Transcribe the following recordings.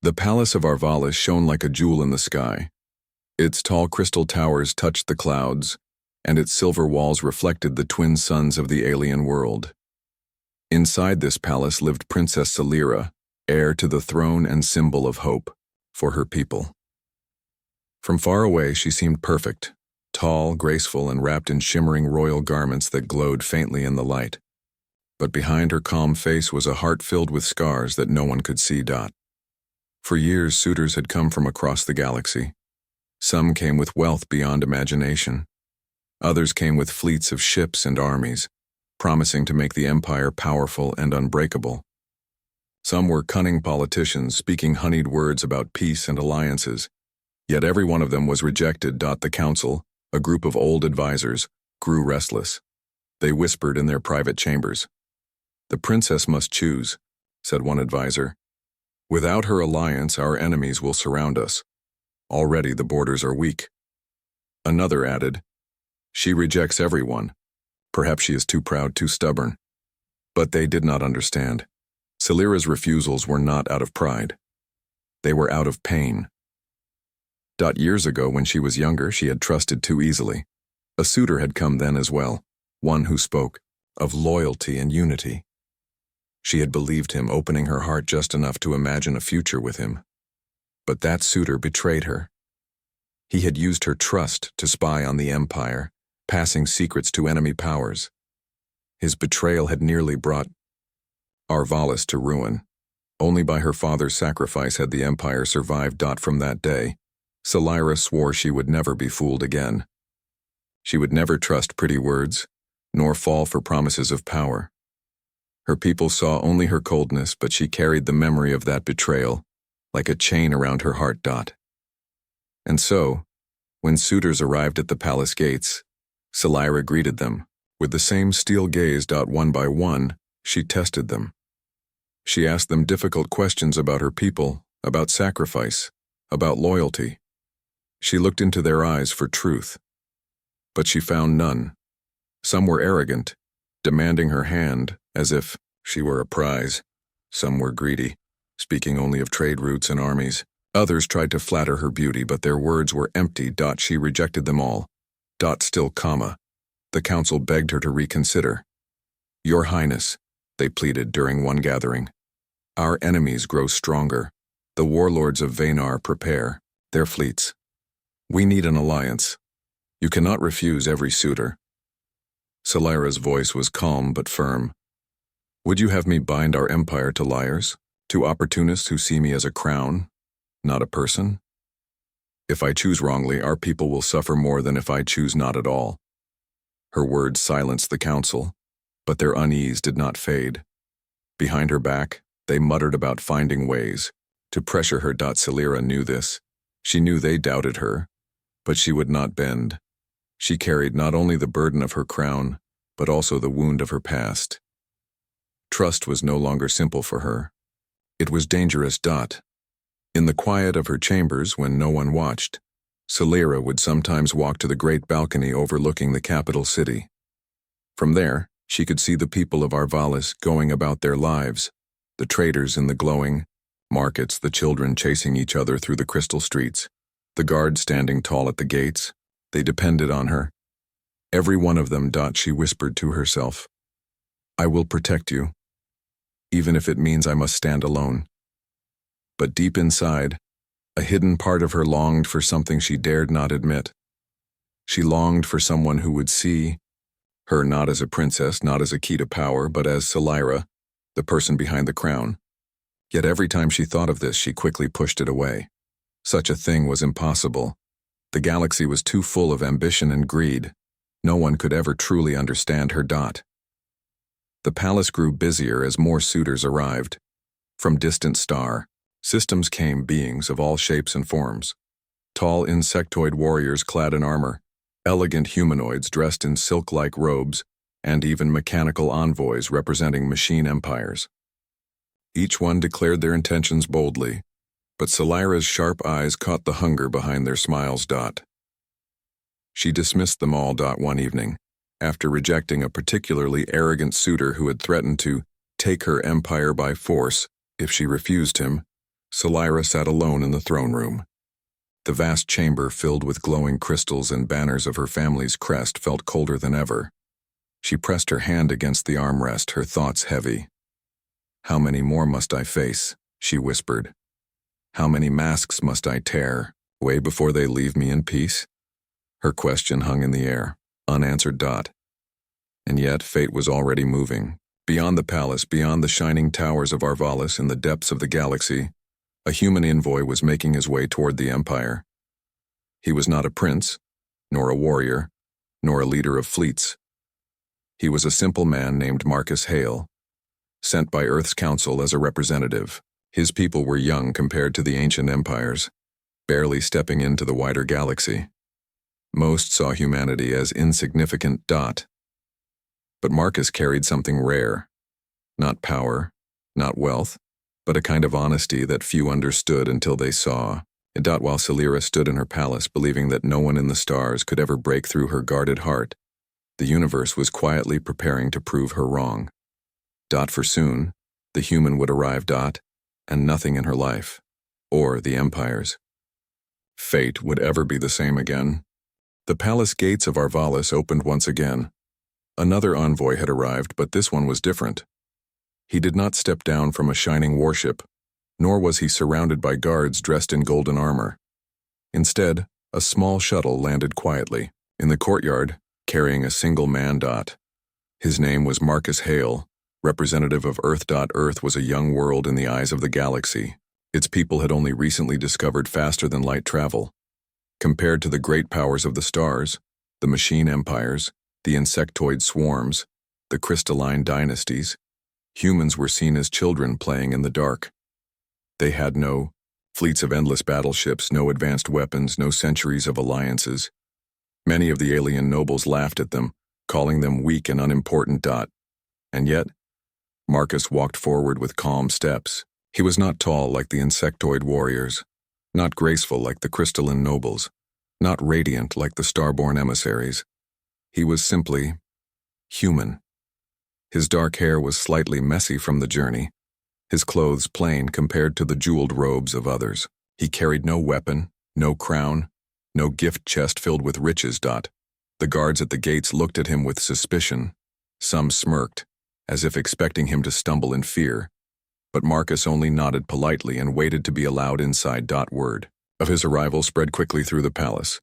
The palace of Arvalis shone like a jewel in the sky. Its tall crystal towers touched the clouds, and its silver walls reflected the twin suns of the alien world. Inside this palace lived Princess Celira, heir to the throne and symbol of hope for her people. From far away she seemed perfect, tall, graceful, and wrapped in shimmering royal garments that glowed faintly in the light. But behind her calm face was a heart filled with scars that no one could see. For years, suitors had come from across the galaxy. Some came with wealth beyond imagination. Others came with fleets of ships and armies, promising to make the empire powerful and unbreakable. Some were cunning politicians speaking honeyed words about peace and alliances, yet every one of them was rejected. The council, a group of old advisors, grew restless. They whispered in their private chambers. "The princess must choose," said one advisor. "Without her alliance, our enemies will surround us. Already the borders are weak." Another added, "She rejects everyone. Perhaps she is too proud, too stubborn." But they did not understand. Celira's refusals were not out of pride. They were out of pain. Years ago, when she was younger, she had trusted too easily. A suitor had come then as well, one who spoke of loyalty and unity. She had believed him, opening her heart just enough to imagine a future with him. But that suitor betrayed her. He had used her trust to spy on the empire, passing secrets to enemy powers. His betrayal had nearly brought Arvalis to ruin. Only by her father's sacrifice had the empire survived. From that day, Celira swore she would never be fooled again. She would never trust pretty words, nor fall for promises of power. Her people saw only her coldness, but she carried the memory of that betrayal like a chain around her heart. And so, when suitors arrived at the palace gates, Celira greeted them. With the same steel gaze. One by one, she tested them. She asked them difficult questions about her people, about sacrifice, about loyalty. She looked into their eyes for truth. But she found none. Some were arrogant, demanding her hand as if she were a prize. Some were greedy, speaking only of trade routes and armies. Others tried to flatter her beauty, but their words were empty. She rejected them all. Still, the council begged her to reconsider. "Your Highness," they pleaded during one gathering, "our enemies grow stronger. The warlords of Vanar prepare their fleets. We need an alliance. You cannot refuse every suitor." Celira's voice was calm but firm. "Would you have me bind our empire to liars, to opportunists who see me as a crown, not a person? If I choose wrongly, our people will suffer more than if I choose not at all." Her words silenced the council, but their unease did not fade. Behind her back, they muttered about finding ways to pressure her. Celira knew this. She knew they doubted her, but she would not bend. She carried not only the burden of her crown, but also the wound of her past. Trust was no longer simple for her. It was dangerous. In the quiet of her chambers, when no one watched, Celira would sometimes walk to the great balcony overlooking the capital city. From there, she could see the people of Arvalis going about their lives, the traders in the glowing markets, the children chasing each other through the crystal streets, the guards standing tall at the gates. They depended on her. Every one of them. She whispered to herself, "I will protect you, even if it means I must stand alone." But deep inside, a hidden part of her longed for something she dared not admit. She longed for someone who would see her not as a princess, not as a key to power, but as Celira, the person behind the crown. Yet every time she thought of this, she quickly pushed it away. Such a thing was impossible. The galaxy was too full of ambition and greed. No one could ever truly understand her. The palace grew busier as more suitors arrived. From distant star systems came beings of all shapes and forms. Tall insectoid warriors clad in armor, elegant humanoids dressed in silk-like robes, and even mechanical envoys representing machine empires. Each one declared their intentions boldly, but Celira's sharp eyes caught the hunger behind their smiles. She dismissed them all. One evening, after rejecting a particularly arrogant suitor who had threatened to take her empire by force if she refused him, Salira sat alone in the throne room. The vast chamber filled with glowing crystals and banners of her family's crest felt colder than ever. She pressed her hand against the armrest, her thoughts heavy. "How many more must I face?" she whispered. "How many masks must I tear, way before they leave me in peace?" Her question hung in the air, unanswered. And yet fate was already moving. Beyond the palace, beyond the shining towers of Arvalis in the depths of the galaxy, a human envoy was making his way toward the Empire. He was not a prince, nor a warrior, nor a leader of fleets. He was a simple man named Marcus Hale, sent by Earth's Council as a representative. His people were young compared to the ancient empires, barely stepping into the wider galaxy. Most saw humanity as insignificant. But Marcus carried something rare. Not power, not wealth, but a kind of honesty that few understood until they saw. While Salira stood in her palace believing that no one in the stars could ever break through her guarded heart, the universe was quietly preparing to prove her wrong. For soon, the human would arrive. And nothing in her life, or the Empire's fate, would ever be the same again. The palace gates of Arvalis opened once again. Another envoy had arrived, but this one was different. He did not step down from a shining warship, nor was he surrounded by guards dressed in golden armor. Instead, a small shuttle landed quietly in the courtyard, carrying a single man. His name was Marcus Hale, representative of Earth. Earth was a young world in the eyes of the galaxy. Its people had only recently discovered faster-than-light travel. Compared to the great powers of the stars, the machine empires, the insectoid swarms, the crystalline dynasties, humans were seen as children playing in the dark. They had no fleets of endless battleships, no advanced weapons, no centuries of alliances. Many of the alien nobles laughed at them, calling them weak and unimportant. And yet, Marcus walked forward with calm steps. He was not tall like the insectoid warriors, not graceful like the crystalline nobles, not radiant like the starborn emissaries. He was simply human. His dark hair was slightly messy from the journey, his clothes plain compared to the jeweled robes of others. He carried no weapon, no crown, no gift chest filled with riches. The guards at the gates looked at him with suspicion. Some smirked, as if expecting him to stumble in fear, but Marcus only nodded politely and waited to be allowed inside. Word of his arrival spread quickly through the palace.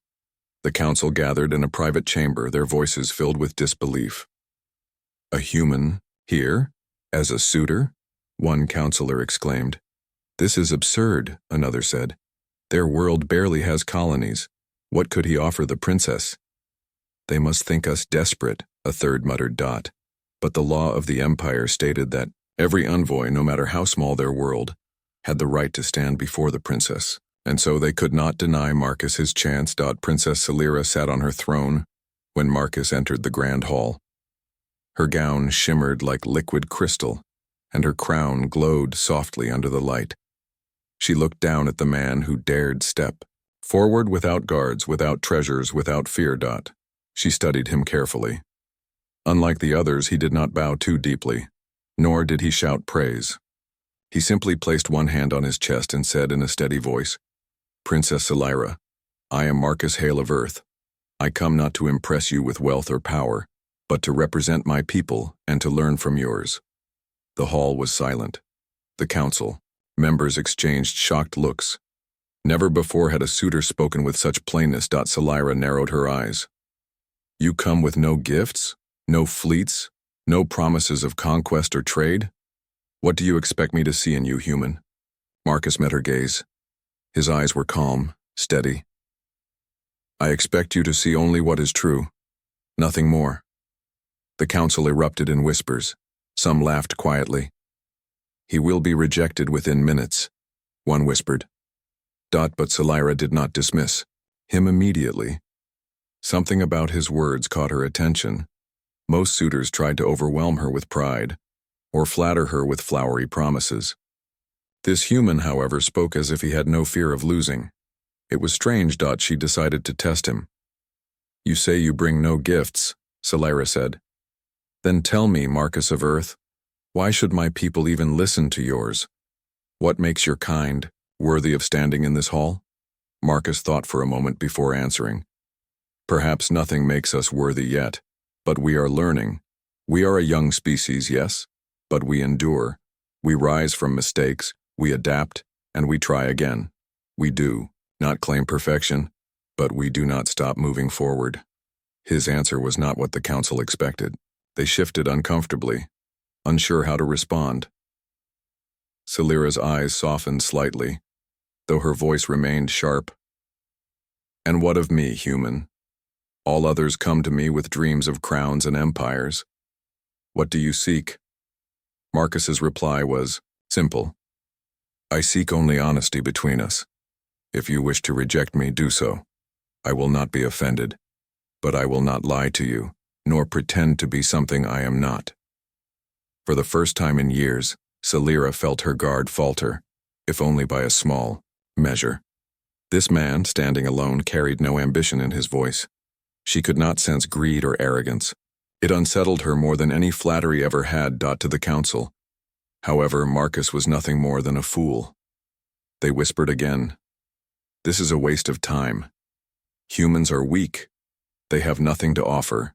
The council gathered in a private chamber, their voices filled with disbelief. "A human here? As a suitor?" one counselor exclaimed. "This is absurd," another said. "Their world barely has colonies. What could he offer the princess?" "They must think us desperate," a third muttered. But the law of the Empire stated that every envoy, no matter how small their world, had the right to stand before the princess, and so they could not deny Marcus his chance. Princess Salira sat on her throne when Marcus entered the grand hall. Her gown shimmered like liquid crystal, and her crown glowed softly under the light. She looked down at the man who dared step forward without guards, without treasures, without fear. She studied him carefully. Unlike the others, he did not bow too deeply, nor did he shout praise. He simply placed one hand on his chest and said in a steady voice, "Princess Salira, I am Marcus Hale of Earth. I come not to impress you with wealth or power, but to represent my people and to learn from yours." The hall was silent. The council members exchanged shocked looks. Never before had a suitor spoken with such plainness. Salira narrowed her eyes. "You come with no gifts? No fleets? No promises of conquest or trade? What do you expect me to see in you, human?" Marcus met her gaze. His eyes were calm, steady. "I expect you to see only what is true, nothing more." The council erupted in whispers. Some laughed quietly. "He will be rejected within minutes," one whispered. But Salira did not dismiss him immediately. Something about his words caught her attention. Most suitors tried to overwhelm her with pride, or flatter her with flowery promises. This human, however, spoke as if he had no fear of losing. It was strange. She decided to test him. "You say you bring no gifts," Salira said. "Then tell me, Marcus of Earth, why should my people even listen to yours? What makes your kind, Worthy of standing in this hall? Marcus thought for a moment before answering. Perhaps nothing makes us worthy yet, but we are learning. We are a young species, yes, but we endure. We rise from mistakes, we adapt, and we try again. We do not claim perfection, but we do not stop moving forward. His answer was not what the council expected. They shifted uncomfortably, unsure how to respond. Celira's eyes softened slightly, though her voice remained sharp. And what of me, human? All others come to me with dreams of crowns and empires. What do you seek? Marcus's reply was simple. I seek only honesty between us. If you wish to reject me, do so. I will not be offended, but I will not lie to you, nor pretend to be something I am not. For the first time in years, Celira felt her guard falter, if only by a small measure. This man, standing alone, carried no ambition in his voice. She could not sense greed or arrogance. It unsettled her more than any flattery ever had. To the council. However, Marcus was nothing more than a fool. They whispered again. This is a waste of time. Humans are weak. They have nothing to offer.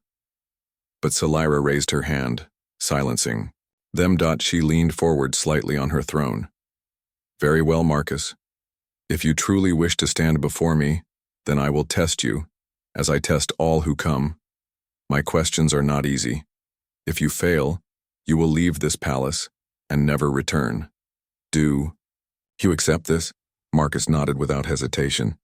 But Celira raised her hand, silencing them. She leaned forward slightly on her throne. Very well, Marcus. If you truly wish to stand before me, then I will test you, as I test all who come. My questions are not easy. If you fail, you will leave this palace and never return. Do you accept this? Marcus nodded without hesitation.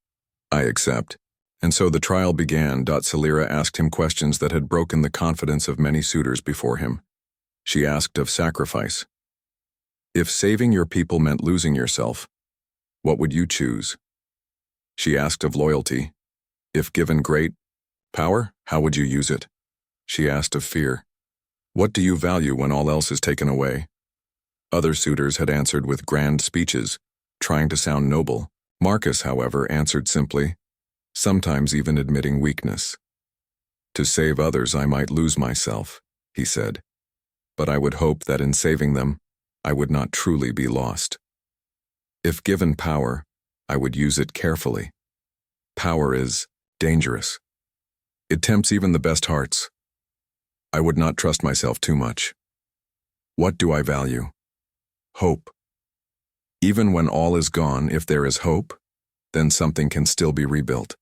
I accept. And so the trial began. Celira asked him questions that had broken the confidence of many suitors before him. She asked of sacrifice. If saving your people meant losing yourself, what would you choose? She asked of loyalty. If given great power, how would you use it? She asked of fear. What do you value when all else is taken away? Other suitors had answered with grand speeches, trying to sound noble. Marcus, however, answered simply, sometimes even admitting weakness. To save others I might lose myself, he said, but I would hope that in saving them, I would not truly be lost. If given power, I would use it carefully. Power is dangerous. It tempts even the best hearts. I would not trust myself too much. What do I value? Hope. Even when all is gone, if there is hope, then something can still be rebuilt.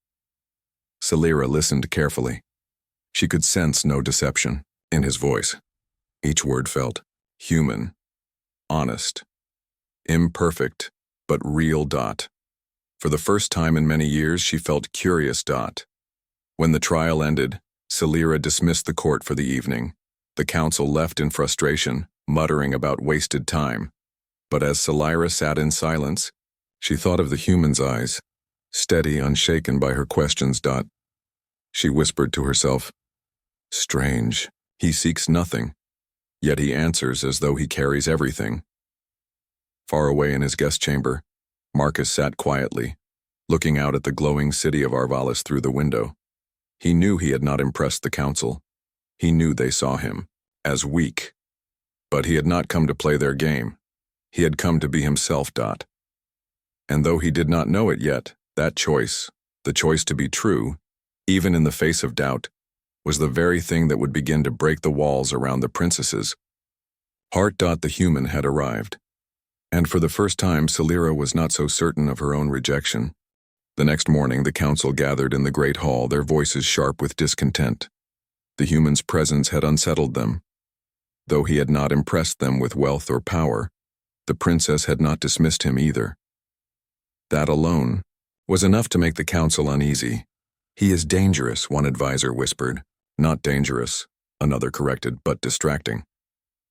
Celira listened carefully. She could sense no deception in his voice. Each word felt human, honest, imperfect, but real. For the first time in many years, she felt curious. When the trial ended, Celira dismissed the court for the evening. The council left in frustration, muttering about wasted time. But as Celira sat in silence, she thought of the human's eyes, steady, unshaken by her questions. She whispered to herself, strange, he seeks nothing, yet he answers as though he carries everything. Far away in his guest chamber, Marcus sat quietly, looking out at the glowing city of Arvalis through the window. He knew he had not impressed the council. He knew they saw him as weak. But he had not come to play their game. He had come to be himself. And though he did not know it yet, that choice, the choice to be true, even in the face of doubt, was the very thing that would begin to break the walls around the princesses. Heart. The human had arrived. And for the first time, Celira was not so certain of her own rejection. The next morning, the council gathered in the great hall, their voices sharp with discontent. The human's presence had unsettled them. Though he had not impressed them with wealth or power, the princess had not dismissed him either. That alone was enough to make the council uneasy. He is dangerous, one advisor whispered. Not dangerous, another corrected, but distracting.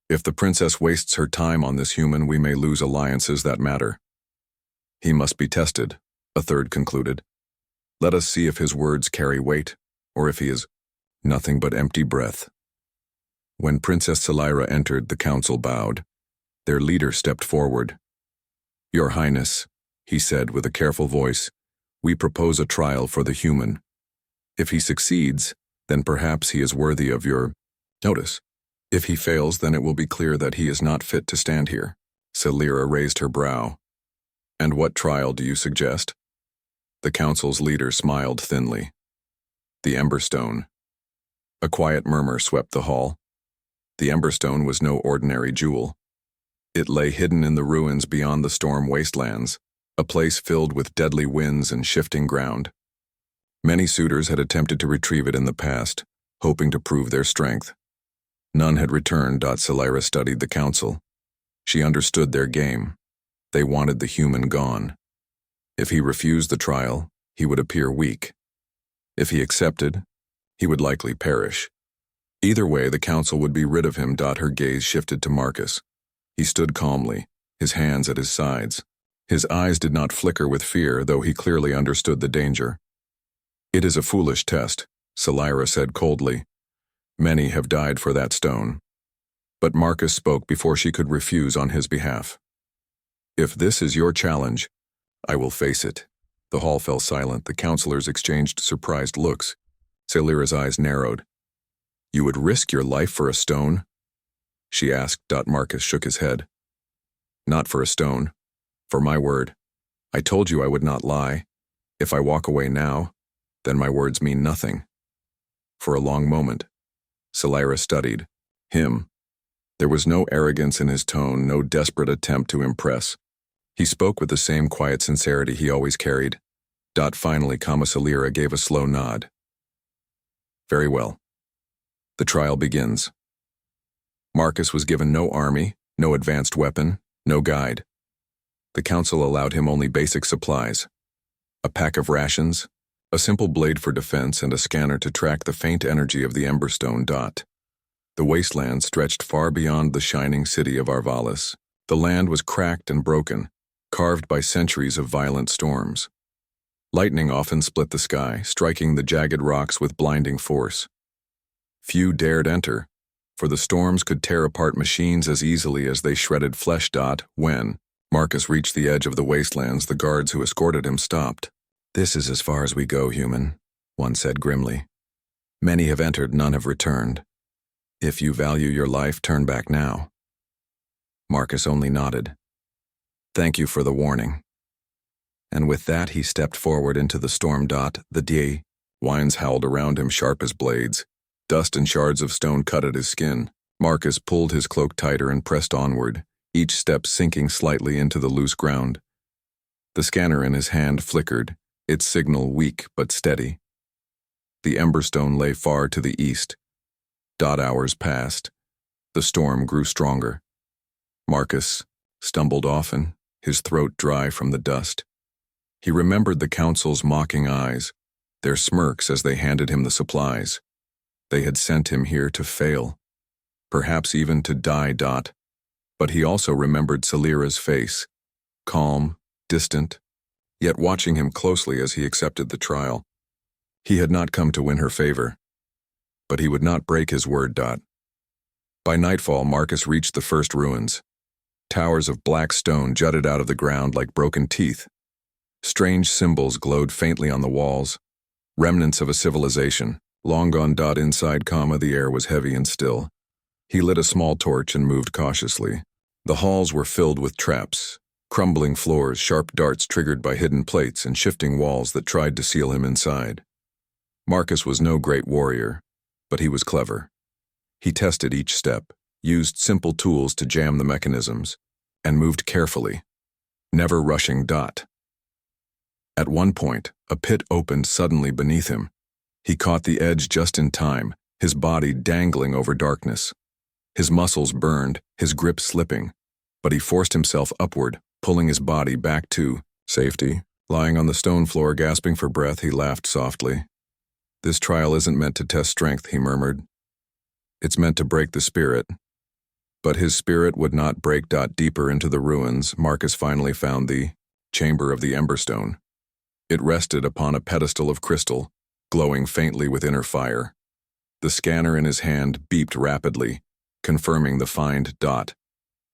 If the princess wastes her time on this human, we may lose alliances that matter. He must be tested, a third concluded. Let us see if his words carry weight, or if he is nothing but empty breath. When Princess Celira entered, the council bowed. Their leader stepped forward. Your Highness, he said with a careful voice, we propose a trial for the human. If he succeeds, then perhaps he is worthy of your notice. If he fails, then it will be clear that he is not fit to stand here. Celira raised her brow. And what trial do you suggest? The council's leader smiled thinly. The Emberstone. A quiet murmur swept the hall. The Emberstone was no ordinary jewel. It lay hidden in the ruins beyond the storm wastelands, a place filled with deadly winds and shifting ground. Many suitors had attempted to retrieve it in the past, hoping to prove their strength. None had returned. Celira studied the council. She understood their game. They wanted the human gone. If he refused the trial, he would appear weak. If he accepted, he would likely perish. Either way, the council would be rid of him. Her gaze shifted to Marcus. He stood calmly, his hands at his sides. His eyes did not flicker with fear, though he clearly understood the danger. It is a foolish test, Celira said coldly. Many have died for that stone. But Marcus spoke before she could refuse on his behalf. If this is your challenge, I will face it. The hall fell silent. The counselors exchanged surprised looks. Celira's eyes narrowed. You would risk your life for a stone? She asked. Marcus shook his head. Not for a stone. For my word. I told you I would not lie. If I walk away now, then my words mean nothing. For a long moment, Celira studied him. There was no arrogance in his tone, no desperate attempt to impress. He spoke with the same quiet sincerity he always carried. Finally, Celira gave a slow nod. Very well. The trial begins. Marcus was given no army, no advanced weapon, no guide. The council allowed him only basic supplies. A pack of rations, a simple blade for defense, and a scanner to track the faint energy of the Emberstone. The wasteland stretched far beyond the shining city of Arvalis. The land was cracked and broken, carved by centuries of violent storms. Lightning often split the sky, striking the jagged rocks with blinding force. Few dared enter, for the storms could tear apart machines as easily as they shredded flesh. When Marcus reached the edge of the wastelands, the guards who escorted him stopped. This is as far as we go, human, one said grimly. Many have entered, none have returned. If you value your life, turn back now. Marcus only nodded. Thank you for the warning. And with that, he stepped forward into the storm. The winds howled around him sharp as blades. Dust and shards of stone cut at his skin. Marcus pulled his cloak tighter and pressed onward, each step sinking slightly into the loose ground. The scanner in his hand flickered, its signal weak but steady. The Emberstone lay far to the east. Hours passed. The storm grew stronger. Marcus stumbled often, his throat dry from the dust. He remembered the council's mocking eyes, their smirks as they handed him the supplies. They had sent him here to fail, perhaps even to die. But he also remembered Celira's face, calm, distant, yet watching him closely as he accepted the trial. He had not come to win her favor, but he would not break his word. By nightfall, Marcus reached the first ruins. Towers of black stone jutted out of the ground like broken teeth. Strange symbols glowed faintly on the walls, remnants of a civilization, long gone. Inside, the air was heavy and still. He lit a small torch and moved cautiously. The halls were filled with traps, crumbling floors, sharp darts triggered by hidden plates, and shifting walls that tried to seal him inside. Marcus was no great warrior, but he was clever. He tested each step, used simple tools to jam the mechanisms, and moved carefully, never rushing. At one point, a pit opened suddenly beneath him. He caught the edge just in time, his body dangling over darkness. His muscles burned, his grip slipping, but he forced himself upward, pulling his body back to safety. Lying on the stone floor, gasping for breath, he laughed softly. This trial isn't meant to test strength, he murmured. It's meant to break the spirit. But his spirit would not break. Deeper into the ruins, Marcus finally found the chamber of the Emberstone. It rested upon a pedestal of crystal, glowing faintly with inner fire. The scanner in his hand beeped rapidly, confirming the find.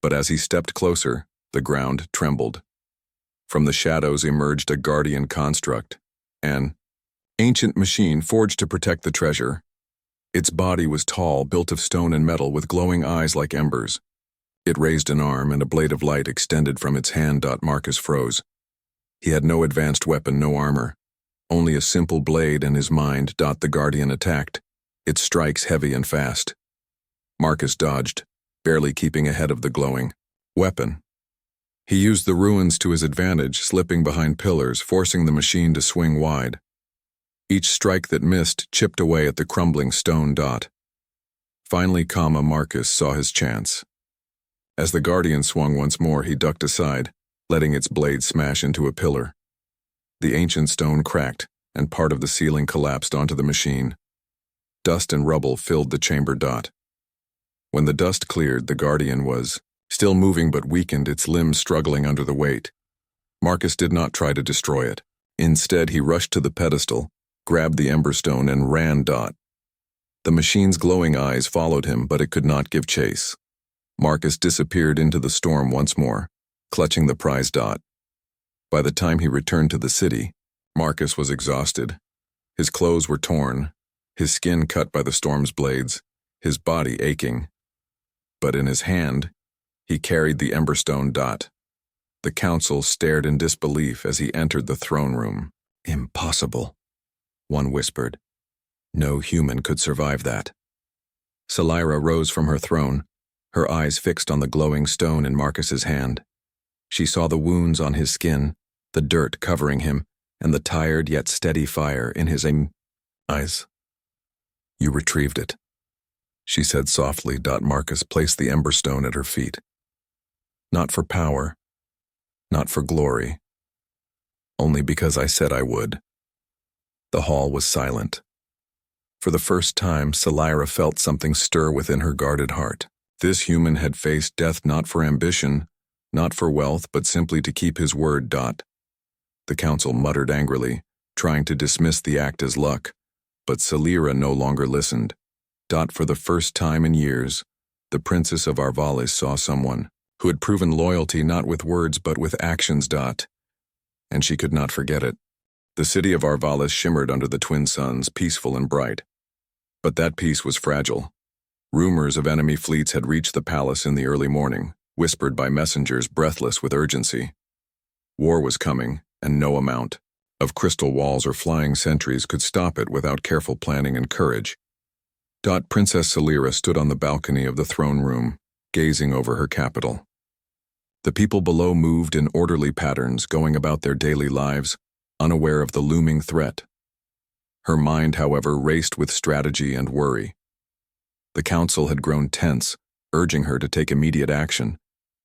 But as he stepped closer, the ground trembled. From the shadows emerged a guardian construct, an ancient machine forged to protect the treasure. Its body was tall, built of stone and metal, with glowing eyes like embers. It raised an arm, and a blade of light extended from its hand. Marcus froze. He had no advanced weapon, no armor. Only a simple blade and his mind. The Guardian attacked, its strikes heavy and fast. Marcus dodged, barely keeping ahead of the glowing weapon. He used the ruins to his advantage, slipping behind pillars, forcing the machine to swing wide. Each strike that missed chipped away at the crumbling stone. Finally, Marcus saw his chance. As the Guardian swung once more, he ducked aside, letting its blade smash into a pillar. The ancient stone cracked, and part of the ceiling collapsed onto the machine. Dust and rubble filled the chamber. When the dust cleared, the Guardian was still moving but weakened, its limbs struggling under the weight. Marcus did not try to destroy it. Instead, he rushed to the pedestal, grabbed the emberstone, and ran. The machine's glowing eyes followed him, but it could not give chase. Marcus disappeared into the storm once more, clutching the prize. By the time he returned to the city, Marcus was exhausted. His clothes were torn, his skin cut by the storm's blades, his body aching. But in his hand, he carried the emberstone. The council stared in disbelief as he entered the throne room. "Impossible," one whispered. "No human could survive that." Salira rose from her throne, her eyes fixed on the glowing stone in Marcus's hand. She saw the wounds on his skin, the dirt covering him, and the tired yet steady fire in his eyes. "You retrieved it," she said softly. Marcus placed the emberstone at her feet. "Not for power, not for glory, only because I said I would." The hall was silent. For the first time, Salira felt something stir within her guarded heart. This human had faced death not for ambition, not for wealth, but simply to keep his word. The council muttered angrily, trying to dismiss the act as luck, but Salira no longer listened. For the first time in years, the Princess of Arvalis saw someone who had proven loyalty not with words but with actions. And she could not forget it. The city of Arvalis shimmered under the twin suns, peaceful and bright. But that peace was fragile. Rumors of enemy fleets had reached the palace in the early morning, whispered by messengers breathless with urgency. War was coming, and no amount of crystal walls or flying sentries could stop it without careful planning and courage. Princess Salira stood on the balcony of the throne room, gazing over her capital. The people below moved in orderly patterns, going about their daily lives, unaware of the looming threat. Her mind, however, raced with strategy and worry. The council had grown tense, urging her to take immediate action,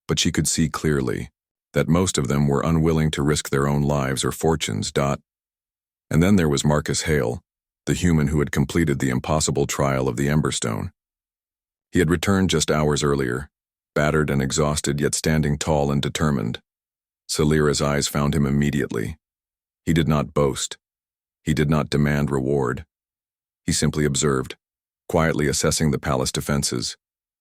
but she could see clearly that most of them were unwilling to risk their own lives or fortunes. And then there was Marcus Hale, the human who had completed the impossible trial of the Emberstone. He had returned just hours earlier, battered and exhausted, yet standing tall and determined. Salira's eyes found him immediately. He did not boast. He did not demand reward. He simply observed, quietly assessing the palace defenses,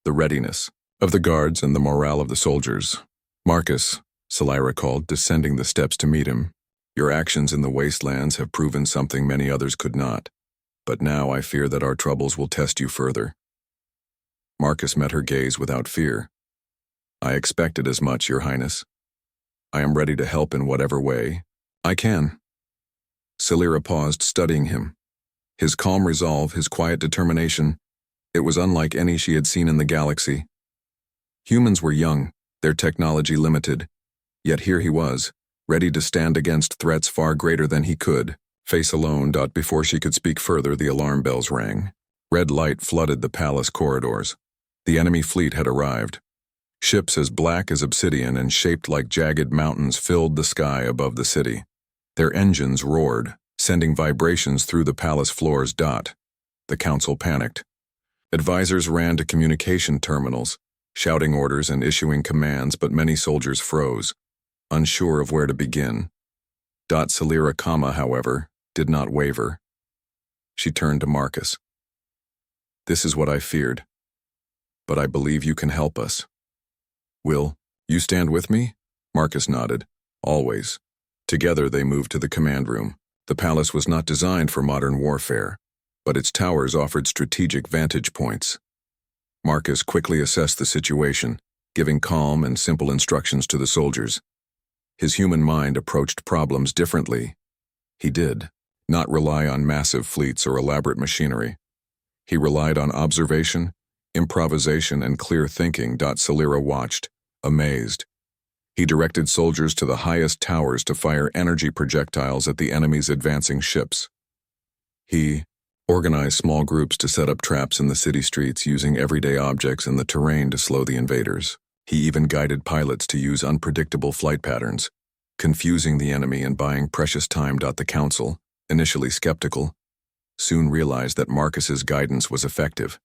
the readiness of the guards and the morale of the soldiers. "Marcus," Salira called, descending the steps to meet him, "your actions in the wastelands have proven something many others could not, but now I fear that our troubles will test you further." Marcus met her gaze without fear. "I expected as much, Your Highness. I am ready to help in whatever way I can." Salira paused, studying him. His calm resolve, his quiet determination, it was unlike any she had seen in the galaxy. Humans were young, their technology limited, yet here he was, ready to stand against threats far greater than he could face alone. Before she could speak further, the alarm bells rang. Red light flooded the palace corridors. The enemy fleet had arrived. Ships as black as obsidian and shaped like jagged mountains filled the sky above the city. Their engines roared, sending vibrations through the palace floors. The council panicked. Advisors ran to communication terminals, shouting orders and issuing commands, but many soldiers froze, unsure of where to begin. Salira, however, did not waver. She turned to Marcus. "This is what I feared, but I believe you can help us. Will you stand with me?" Marcus nodded. "Always." Together they moved to the command room. The palace was not designed for modern warfare, but its towers offered strategic vantage points. Marcus quickly assessed the situation, giving calm and simple instructions to the soldiers. His human mind approached problems differently. He did not rely on massive fleets or elaborate machinery. He relied on observation, improvisation, and clear thinking. Salira watched, amazed. He directed soldiers to the highest towers to fire energy projectiles at the enemy's advancing ships. He organized small groups to set up traps in the city streets using everyday objects in the terrain to slow the invaders. He even guided pilots to use unpredictable flight patterns, confusing the enemy and buying precious time. The council, initially skeptical, soon realized that Marcus's guidance was effective.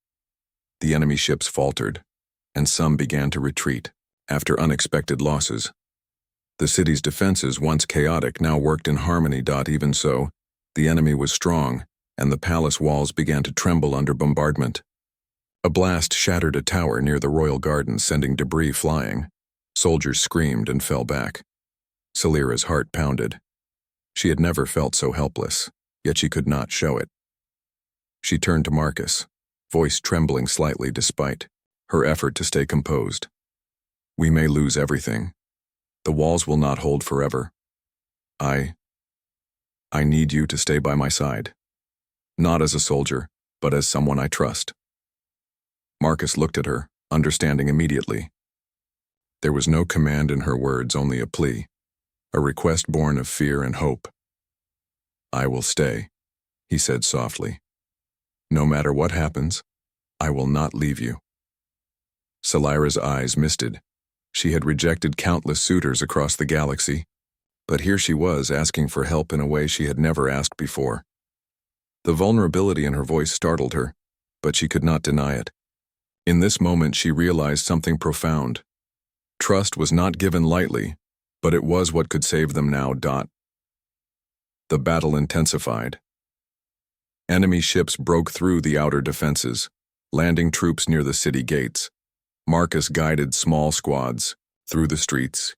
The enemy ships faltered, and some began to retreat after unexpected losses. The city's defenses, once chaotic, now worked in harmony. Even so, the enemy was strong, and the palace walls began to tremble under bombardment. A blast shattered a tower near the royal garden, sending debris flying. Soldiers screamed and fell back. Salira's heart pounded. She had never felt so helpless, yet she could not show it. She turned to Marcus, voice trembling slightly despite her effort to stay composed. "We may lose everything. The walls will not hold forever. I need you to stay by my side. Not as a soldier, but as someone I trust." Marcus looked at her, understanding immediately. There was no command in her words, only a plea, a request born of fear and hope. "I will stay," he said softly. "No matter what happens, I will not leave you." Salira's eyes misted. She had rejected countless suitors across the galaxy, but here she was asking for help in a way she had never asked before. The vulnerability in her voice startled her, but she could not deny it. In this moment, she realized something profound. Trust was not given lightly, but it was what could save them now. The battle intensified. Enemy ships broke through the outer defenses, landing troops near the city gates. Marcus guided small squads through the streets,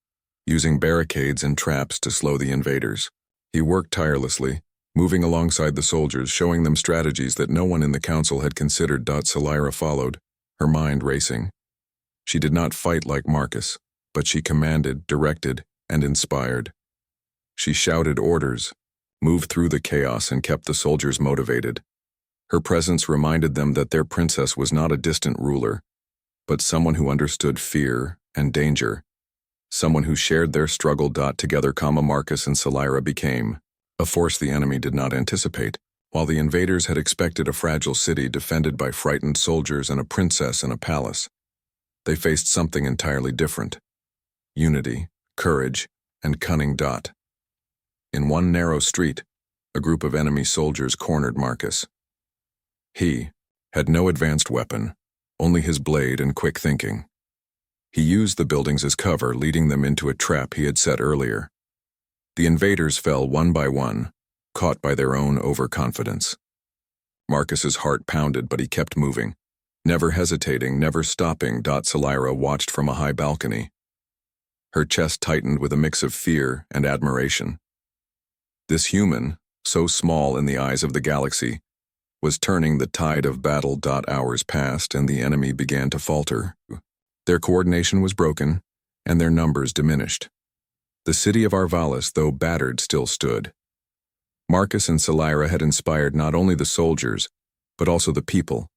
using barricades and traps to slow the invaders. He worked tirelessly, moving alongside the soldiers, showing them strategies that no one in the council had considered. Salira followed, her mind racing. She did not fight like Marcus, but she commanded, directed, and inspired. She shouted orders, moved through the chaos, and kept the soldiers motivated. Her presence reminded them that their princess was not a distant ruler, but someone who understood fear and danger, someone who shared their struggle. Together, Marcus and Salira became a force the enemy did not anticipate. While the invaders had expected a fragile city defended by frightened soldiers and a princess in a palace, they faced something entirely different: unity, courage, and cunning. In one narrow street, a group of enemy soldiers cornered Marcus. He had no advanced weapon, only his blade and quick thinking. He used the buildings as cover, leading them into a trap he had set earlier. The invaders fell one by one, caught by their own overconfidence. Marcus's heart pounded, but he kept moving, never hesitating, never stopping. Salira watched from a high balcony. Her chest tightened with a mix of fear and admiration. This human, so small in the eyes of the galaxy, was turning the tide of battle. Hours passed, and the enemy began to falter. Their coordination was broken, and their numbers diminished. The city of Arvalis, though battered, still stood. Marcus and Salira had inspired not only the soldiers, but also the people.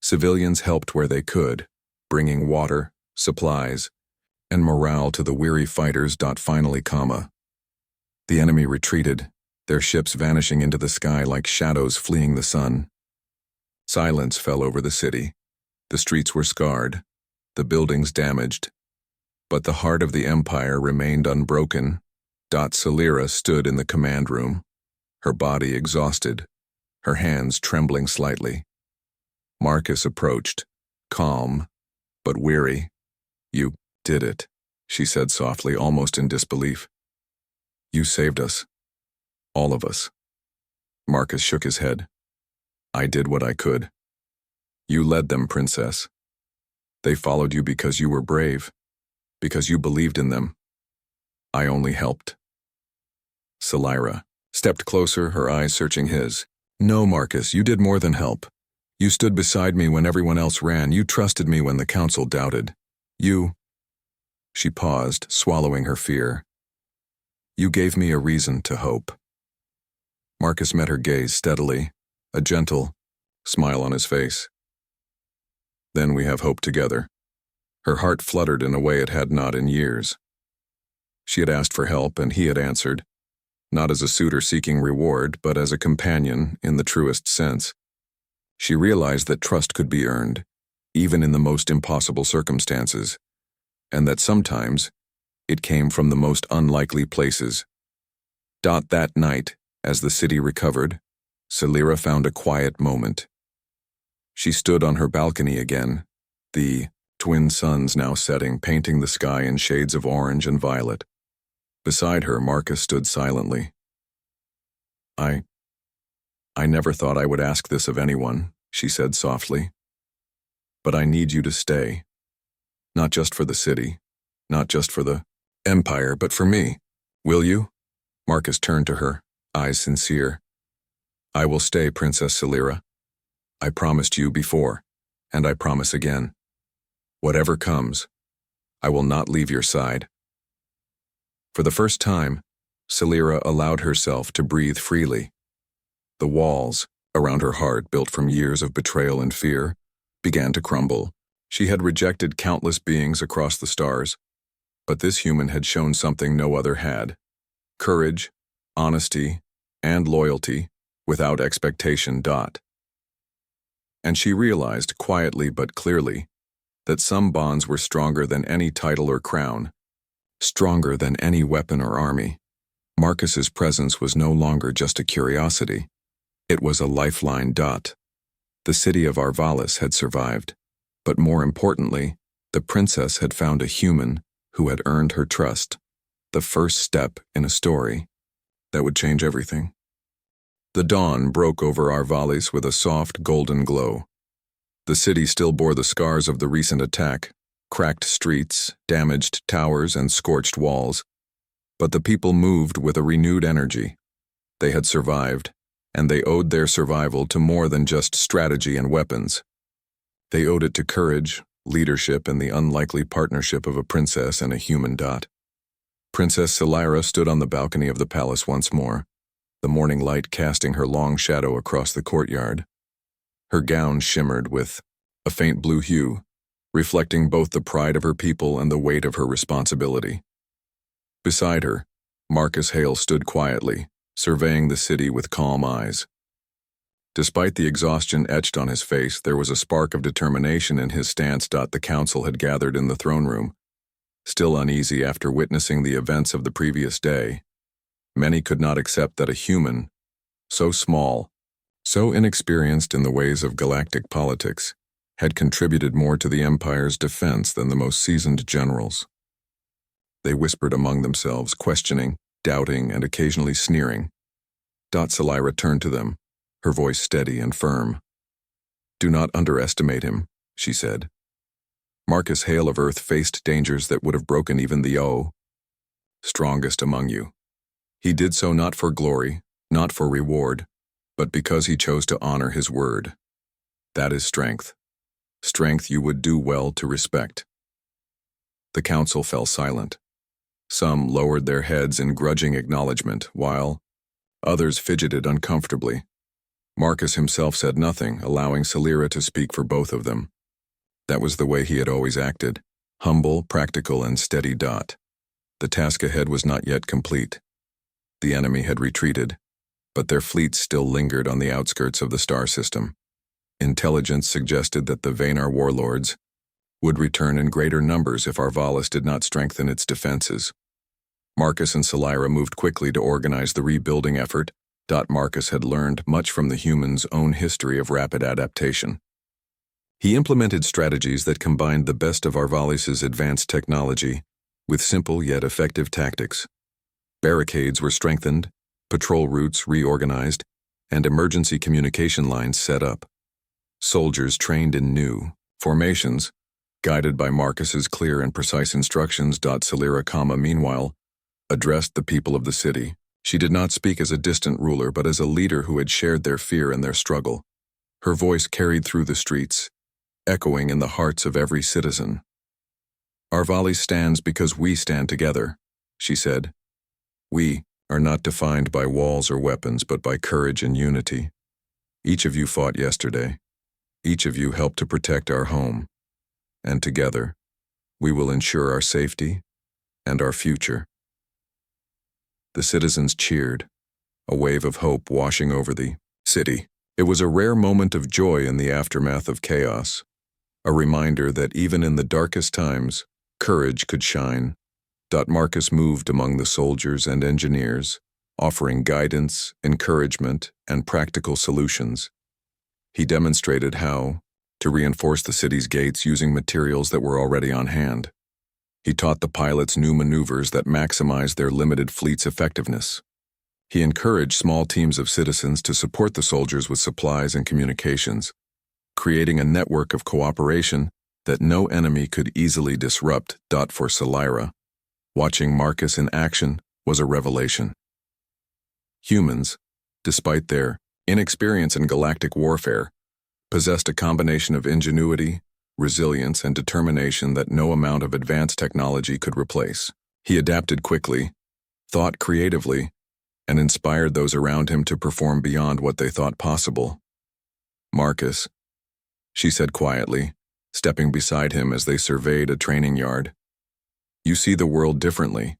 Civilians helped where they could, bringing water, supplies, and morale to the weary fighters. Finally, the enemy retreated, their ships vanishing into the sky like shadows fleeing the sun. Silence fell over the city. The streets were scarred, the buildings damaged, but the heart of the empire remained unbroken. Salira stood in the command room, her body exhausted, her hands trembling slightly. Marcus approached, calm, but weary. "You did it," she said softly, almost in disbelief. "You saved us. All of us." Marcus shook his head. "I did what I could. You led them, princess. They followed you because you were brave, because you believed in them. I only helped." Salira stepped closer, her eyes searching his. "No, Marcus, you did more than help. You stood beside me when everyone else ran. You trusted me when the council doubted. You—" She paused, swallowing her fear. You gave me a reason to hope. Marcus met her gaze steadily, a gentle smile on his face. Then we have hope together. Her heart fluttered in a way it had not in years. She had asked for help, and he had answered, not as a suitor seeking reward, but as a companion in the truest sense. She realized that trust could be earned, even in the most impossible circumstances, and that sometimes it came from the most unlikely places. That night, as the city recovered, Celira found a quiet moment. She stood on her balcony again, the twin suns now setting, painting the sky in shades of orange and violet. Beside her, Marcus stood silently. I never thought I would ask this of anyone, she said softly. But I need you to stay. Not just for the city, not just for the empire, but for me. Will you? Marcus turned to her, eyes sincere. I will stay, Princess Celira. I promised you before, and I promise again. Whatever comes, I will not leave your side. For the first time, Celira allowed herself to breathe freely. The walls around her heart, built from years of betrayal and fear, began to crumble. She had rejected countless beings across the stars, but this human had shown something no other had: courage, honesty, and loyalty, without expectation. And she realized, quietly but clearly, that some bonds were stronger than any title or crown, stronger than any weapon or army. Marcus's presence was no longer just a curiosity. It was a lifeline. The city of Arvalis had survived, but more importantly, the princess had found a human who had earned her trust, the first step in a story that would change everything. The dawn broke over Arvalis with a soft, golden glow. The city still bore the scars of the recent attack: cracked streets, damaged towers, and scorched walls. But the people moved with a renewed energy. They had survived, and they owed their survival to more than just strategy and weapons. They owed it to courage, leadership, and the unlikely partnership of a princess and a human. Princess Celira stood on the balcony of the palace once more, the morning light casting her long shadow across the courtyard. Her gown shimmered with a faint blue hue, reflecting both the pride of her people and the weight of her responsibility. Beside her, Marcus Hale stood quietly, surveying the city with calm eyes. Despite the exhaustion etched on his face, there was a spark of determination in his stance. The council had gathered in the throne room, still uneasy after witnessing the events of the previous day. Many could not accept that a human, so small, so inexperienced in the ways of galactic politics, had contributed more to the Empire's defense than the most seasoned generals. They whispered among themselves, questioning, doubting, and occasionally sneering. Celira turned to them, her voice steady and firm. Do not underestimate him, she said. Marcus Hale of Earth faced dangers that would have broken even the strongest among you. He did so not for glory, not for reward, but because he chose to honor his word. That is strength. Strength you would do well to respect. The council fell silent. Some lowered their heads in grudging acknowledgement, while others fidgeted uncomfortably. Marcus himself said nothing, allowing Celira to speak for both of them. That was the way he had always acted, humble, practical, and steady. The task ahead was not yet complete. The enemy had retreated, but their fleet still lingered on the outskirts of the star system. Intelligence suggested that the Vanar warlords would return in greater numbers if Arvalis did not strengthen its defenses. Marcus and Celira moved quickly to organize the rebuilding effort. Marcus had learned much from the humans' own history of rapid adaptation. He implemented strategies that combined the best of Arvalis's advanced technology with simple yet effective tactics. Barricades were strengthened, patrol routes reorganized, and emergency communication lines set up. Soldiers trained in new formations, guided by Marcus's clear and precise instructions. Celira, meanwhile, addressed the people of the city. She did not speak as a distant ruler, but as a leader who had shared their fear and their struggle. Her voice carried through the streets, echoing in the hearts of every citizen. Arvalis stands because we stand together, she said. We are not defined by walls or weapons, but by courage and unity. Each of you fought yesterday. Each of you helped to protect our home. And together, we will ensure our safety and our future." The citizens cheered, a wave of hope washing over the city. It was a rare moment of joy in the aftermath of chaos, a reminder that even in the darkest times, courage could shine. Marcus moved among the soldiers and engineers, offering guidance, encouragement, and practical solutions. He demonstrated how to reinforce the city's gates using materials that were already on hand. He taught the pilots new maneuvers that maximized their limited fleet's effectiveness. He encouraged small teams of citizens to support the soldiers with supplies and communications, creating a network of cooperation that no enemy could easily disrupt. For Scifi, watching Marcus in action was a revelation. Humans, despite their inexperience in galactic warfare, possessed a combination of ingenuity, resilience, and determination that no amount of advanced technology could replace. He adapted quickly, thought creatively, and inspired those around him to perform beyond what they thought possible. "Marcus," she said quietly, stepping beside him as they surveyed a training yard, "you see the world differently.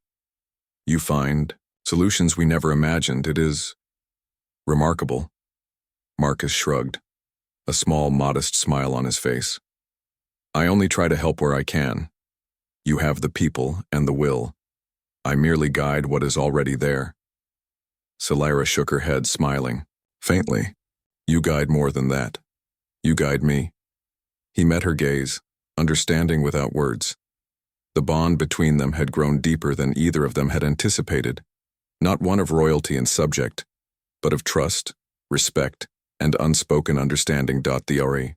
You find solutions we never imagined. It is remarkable." Marcus shrugged, a small, modest smile on his face. "I only try to help where I can. You have the people and the will. I merely guide what is already there." Scifi shook her head, smiling faintly. "You guide more than that. You guide me." He met her gaze, understanding without words. The bond between them had grown deeper than either of them had anticipated, not one of royalty and subject, but of trust, respect, and unspoken understanding. The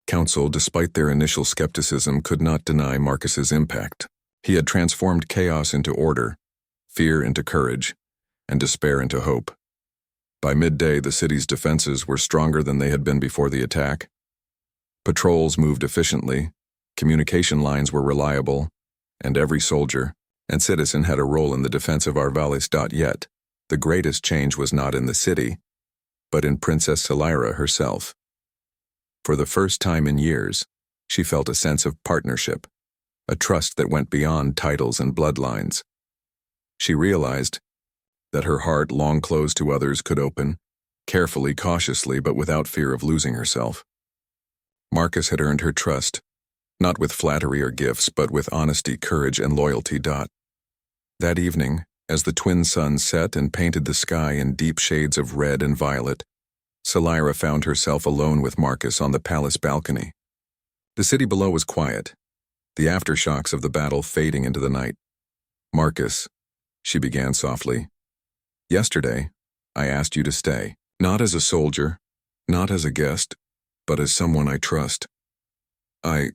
Council, despite their initial skepticism, could not deny Marcus's impact. He had transformed chaos into order, fear into courage, and despair into hope. By midday, the city's defenses were stronger than they had been before the attack. Patrols moved efficiently, communication lines were reliable, and every soldier and citizen had a role in the defense of our valleys. Yet, the greatest change was not in the city, but in Princess Scifi herself. For the first time in years, she felt a sense of partnership, a trust that went beyond titles and bloodlines. She realized that her heart, long closed to others, could open, carefully, cautiously, but without fear of losing herself. Marcus had earned her trust, not with flattery or gifts, but with honesty, courage, and loyalty. That evening, as the twin suns set and painted the sky in deep shades of red and violet, Scifi found herself alone with Marcus on the palace balcony. The city below was quiet, the aftershocks of the battle fading into the night. "Marcus," she began softly, "yesterday, I asked you to stay, not as a soldier, not as a guest, but as someone I trust. I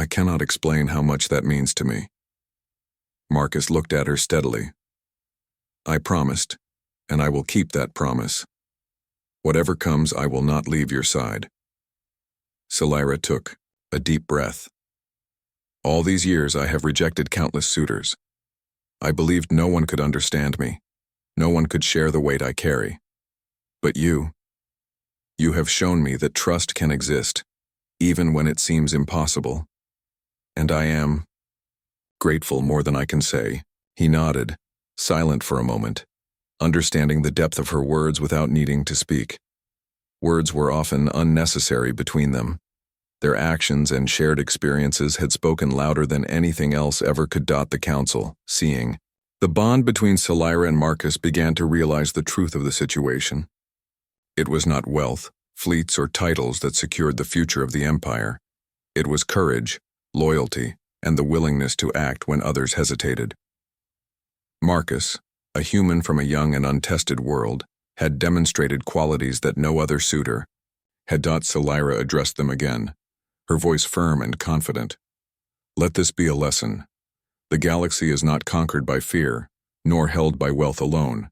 cannot explain how much that means to me." Marcus looked at her steadily. "I promised, and I will keep that promise. Whatever comes, I will not leave your side." Scifi took a deep breath. "All these years I have rejected countless suitors. I believed no one could understand me. No one could share the weight I carry. But you have shown me that trust can exist, even when it seems impossible. And I am grateful more than I can say." He nodded, silent for a moment, understanding the depth of her words without needing to speak. Words were often unnecessary between them. Their actions and shared experiences had spoken louder than anything else ever could. The council, seeing the bond between Scifi and Marcus, began to realize the truth of the situation. It was not wealth, fleets, or titles that secured the future of the empire. It was courage, loyalty, and the willingness to act when others hesitated. Marcus, a human from a young and untested world, had demonstrated qualities that no other suitor had. Scifi addressed them again, her voice firm and confident. "Let this be a lesson. The galaxy is not conquered by fear, nor held by wealth alone.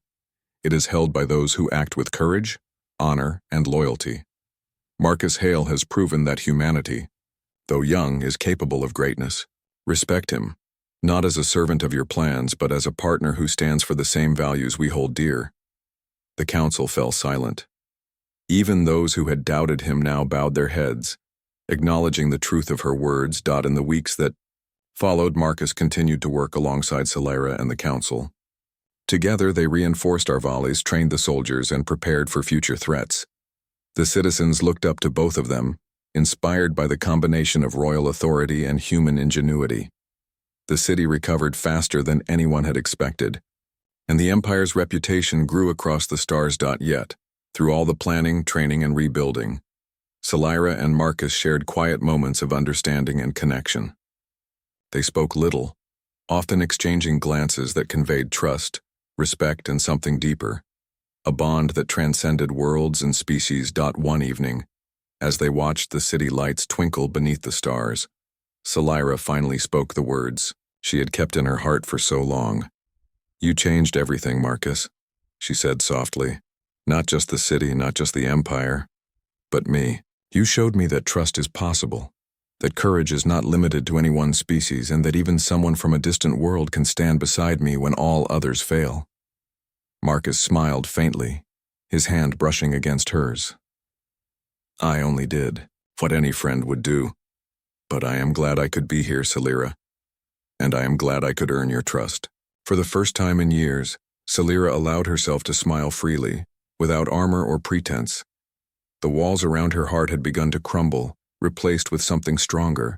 It is held by those who act with courage, honor, and loyalty. Marcus Hale has proven that humanity, though young, is capable of greatness. Respect him, Not as a servant of your plans, but as a partner who stands for the same values we hold dear. The council fell silent. Even those who had doubted him now bowed their heads, acknowledging the truth of her words. In the weeks that followed, Marcus continued to work alongside Scifi and the council. Together, they reinforced Arvalis, trained the soldiers, and prepared for future threats. The citizens looked up to both of them, inspired by the combination of royal authority and human ingenuity. The city recovered faster than anyone had expected, and the Empire's reputation grew across the stars. Yet, through all the planning, training, and rebuilding, Scifi and Marcus shared quiet moments of understanding and connection. They spoke little, often exchanging glances that conveyed trust, respect, and something deeper, a bond that transcended worlds and species. One evening, as they watched the city lights twinkle beneath the stars, Scifi finally spoke the words she had kept in her heart for so long. "You changed everything, Marcus," she said softly. "Not just the city, not just the Empire, but me. You showed me that trust is possible, that courage is not limited to any one species, and that even someone from a distant world can stand beside me when all others fail." Marcus smiled faintly, his hand brushing against hers. "I only did what any friend would do. But I am glad I could be here, Scifi, and I am glad I could earn your trust." For the first time in years, Scifi allowed herself to smile freely, without armor or pretense. The walls around her heart had begun to crumble, replaced with something stronger: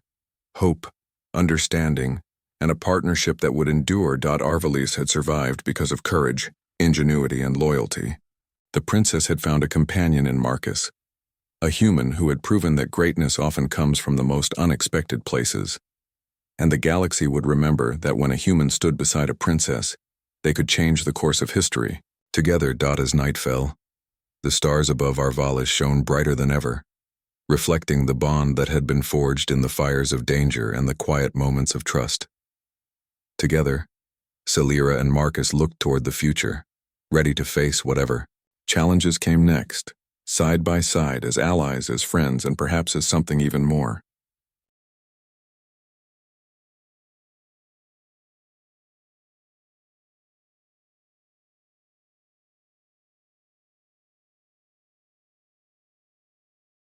hope, understanding, and a partnership that would endure. Arvalis had survived because of courage, ingenuity, and loyalty. The princess had found a companion in Marcus, a human who had proven that greatness often comes from the most unexpected places. And the galaxy would remember that when a human stood beside a princess, they could change the course of history. Together, as night fell, the stars above Arvalis shone brighter than ever, reflecting the bond that had been forged in the fires of danger and the quiet moments of trust. Together, Scifi and Marcus looked toward the future, ready to face whatever challenges came next, side by side, as allies, as friends, and perhaps as something even more.